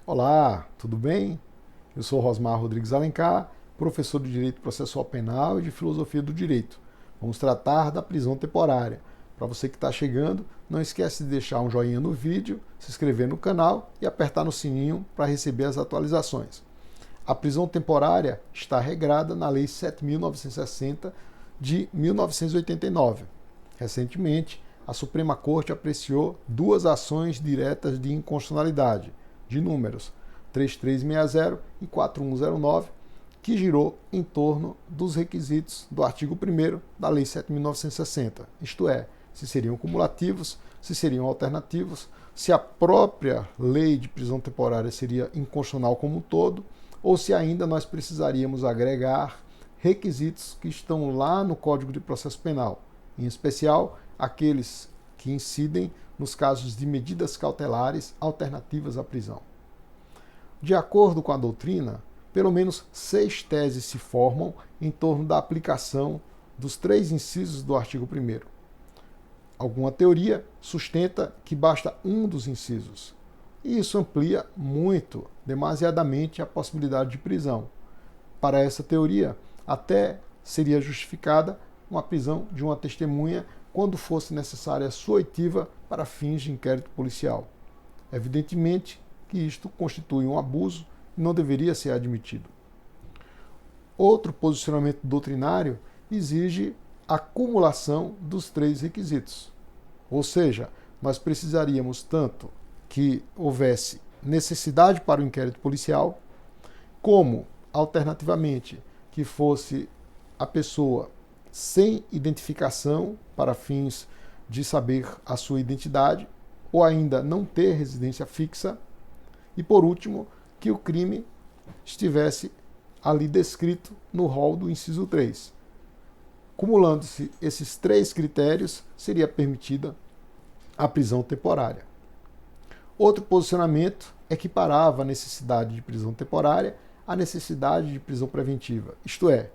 Olá, tudo bem? Eu sou Rosmar Rodrigues Alencar, professor de Direito Processual Penal e de Filosofia do Direito. Vamos tratar da prisão temporária. Para você que está chegando, não esquece de deixar um joinha no vídeo, se inscrever no canal e apertar no sininho para receber as atualizações. A prisão temporária está regrada na Lei 7.960 de 1989. Recentemente, a Suprema Corte apreciou duas ações diretas de inconstitucionalidade, de números 3360 e 4109, que girou em torno dos requisitos do artigo 1º da Lei 7.960, isto é, se seriam cumulativos, se seriam alternativos, se a própria lei de prisão temporária seria inconstitucional como um todo, ou se ainda nós precisaríamos agregar requisitos que estão lá no Código de Processo Penal, em especial aqueles que incidem nos casos de medidas cautelares alternativas à prisão. De acordo com a doutrina, pelo menos 6 teses se formam em torno da aplicação dos 3 incisos do artigo 1º. Alguma teoria sustenta que basta um dos incisos, e isso amplia muito, demasiadamente, a possibilidade de prisão. Para essa teoria, até seria justificada uma prisão de uma testemunha quando fosse necessária a sua oitiva para fins de inquérito policial. Evidentemente que isto constitui um abuso e não deveria ser admitido. Outro posicionamento doutrinário exige a acumulação dos 3 requisitos. Ou seja, nós precisaríamos tanto que houvesse necessidade para o inquérito policial, como, alternativamente, que fosse a pessoa sem identificação para fins de saber a sua identidade, ou ainda não ter residência fixa, e, por último, que o crime estivesse ali descrito no rol do inciso 3. Cumulando-se esses 3 critérios, seria permitida a prisão temporária. Outro posicionamento equiparava a necessidade de prisão temporária à necessidade de prisão preventiva. Isto é,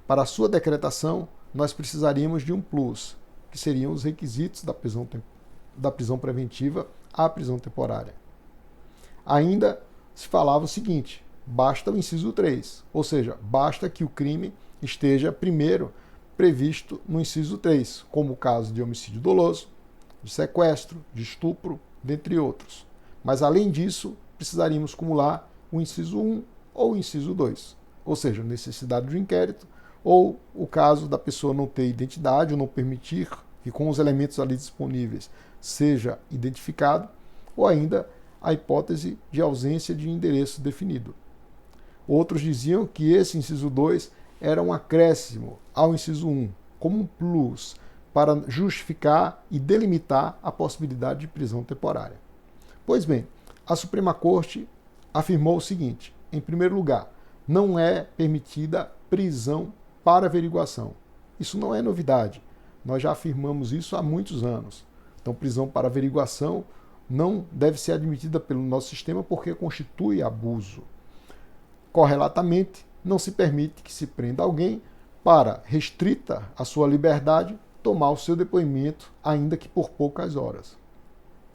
para a sua decretação, nós precisaríamos de um plus, que seriam os requisitos da prisão preventiva à prisão temporária. Ainda se falava o seguinte: basta o inciso 3, ou seja, basta que o crime esteja primeiro previsto no inciso 3, como o caso de homicídio doloso, de sequestro, de estupro, dentre outros. Mas, além disso, precisaríamos acumular o inciso 1 ou o inciso 2, ou seja, necessidade de um inquérito, ou o caso da pessoa não ter identidade ou não permitir que com os elementos ali disponíveis seja identificado, ou ainda a hipótese de ausência de endereço definido. Outros diziam que esse inciso 2 era um acréscimo ao inciso 1, como um plus, para justificar e delimitar a possibilidade de prisão temporária. Pois bem, a Suprema Corte afirmou o seguinte: em primeiro lugar, não é permitida prisão para averiguação. Isso não é novidade. Nós já afirmamos isso há muitos anos. Então, prisão para averiguação não deve ser admitida pelo nosso sistema porque constitui abuso. Correlatamente, não se permite que se prenda alguém para, restrita a sua liberdade, tomar o seu depoimento, ainda que por poucas horas.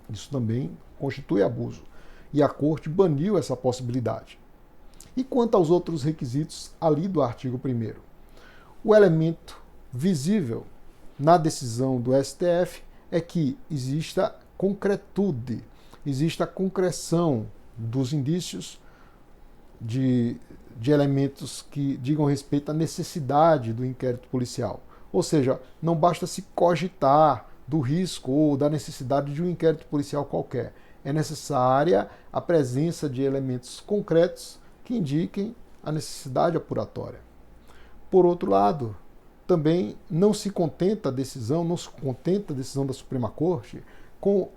Isso também constitui abuso. E a Corte baniu essa possibilidade. E quanto aos outros requisitos ali do artigo 1º? O elemento visível na decisão do STF é que exista concretude, exista concreção dos indícios de elementos que digam respeito à necessidade do inquérito policial. Ou seja, não basta se cogitar do risco ou da necessidade de um inquérito policial qualquer. É necessária a presença de elementos concretos que indiquem a necessidade apuratória. Por outro lado, também não se contenta a decisão da Suprema Corte com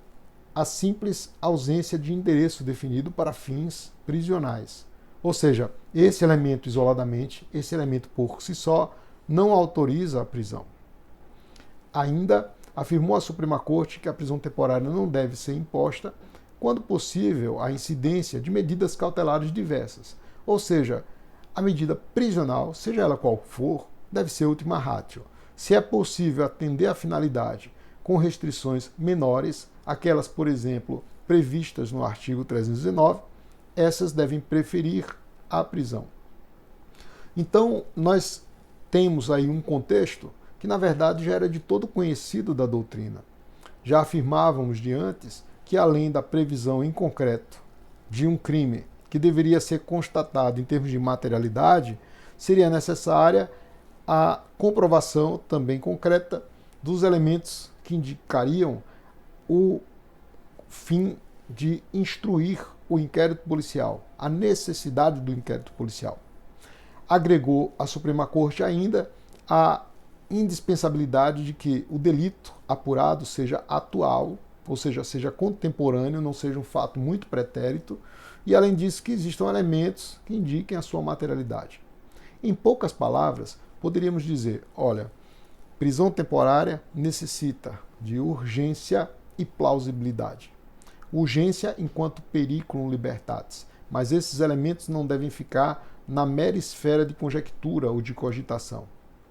a simples ausência de endereço definido para fins prisionais. Ou seja, esse elemento isoladamente, esse elemento por si só, não autoriza a prisão. Ainda afirmou a Suprema Corte que a prisão temporária não deve ser imposta quando possível a incidência de medidas cautelares diversas. Ou seja, a medida prisional, seja ela qual for, deve ser ultima ratio. Se é possível atender à finalidade com restrições menores, aquelas, por exemplo, previstas no artigo 319, essas devem preferir a prisão. Então, nós temos aí um contexto que, na verdade, já era de todo conhecido da doutrina. Já afirmávamos de antes que, além da previsão em concreto de um crime que deveria ser constatado em termos de materialidade, seria necessária a comprovação também concreta dos elementos que indicariam o fim de instruir o inquérito policial, a necessidade do inquérito policial. Agregou a Suprema Corte ainda a indispensabilidade de que o delito apurado seja atual, ou seja contemporâneo, não seja um fato muito pretérito, e além disso que existam elementos que indiquem a sua materialidade. Em poucas palavras, poderíamos dizer, olha, prisão temporária necessita de urgência e plausibilidade. Urgência enquanto periculum libertatis, mas esses elementos não devem ficar na mera esfera de conjectura ou de cogitação.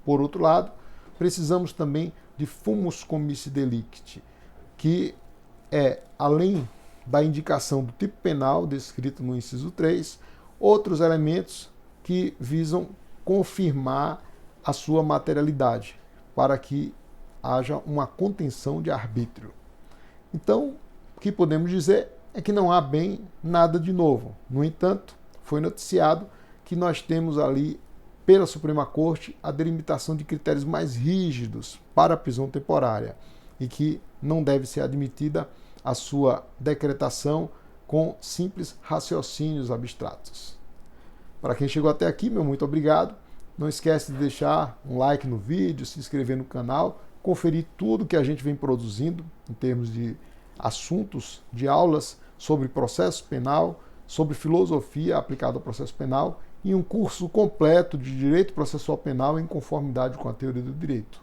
Por outro lado, precisamos também de fumus commissi delicti, que é, além da indicação do tipo penal descrito no inciso 3, outros elementos que visam confirmar a sua materialidade, para que haja uma contenção de arbítrio. Então, o que podemos dizer é que não há bem nada de novo. No entanto, foi noticiado que nós temos ali, pela Suprema Corte, a delimitação de critérios mais rígidos para a prisão temporária e que não deve ser admitida a sua decretação com simples raciocínios abstratos. Para quem chegou até aqui, meu muito obrigado. Não esquece de deixar um like no vídeo, se inscrever no canal, conferir tudo que a gente vem produzindo em termos de assuntos, de aulas sobre processo penal, sobre filosofia aplicada ao processo penal e um curso completo de Direito Processual Penal em conformidade com a teoria do direito.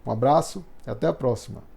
Um abraço e até a próxima.